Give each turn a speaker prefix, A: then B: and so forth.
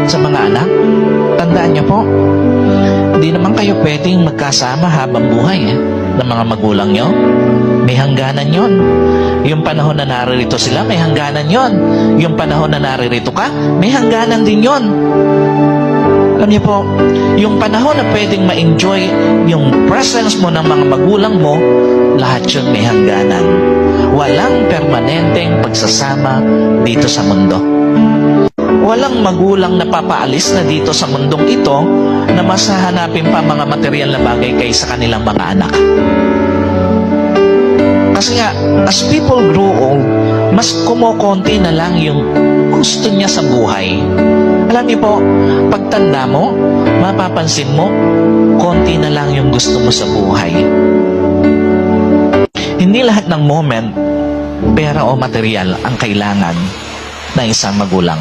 A: sa mga anak. Tandaan niyo po, hindi naman kayo pwedeng magkasama habang buhay ng mga magulang niyo. May hangganan yon. Yung panahon na naririto sila, may hangganan yon. Yung panahon na naririto ka, may hangganan din yon. Alam niyo po, yung panahon na pwedeng ma-enjoy yung presence mo ng mga magulang mo, lahat yun may hangganan. Walang permanenteng pagsasama dito sa mundo. Walang magulang na papaalis na dito sa mundong ito na mas hahanapin pa mga material na bagay kaysa kanilang mga anak. Kasi nga, as people grow old, mas kumukonti na lang yung gusto niya sa buhay. Alam niyo po, pagtanda mo, mapapansin mo, konti na lang yung gusto mo sa buhay. Hindi lahat ng moment, pera o material ang kailangan ng isang magulang.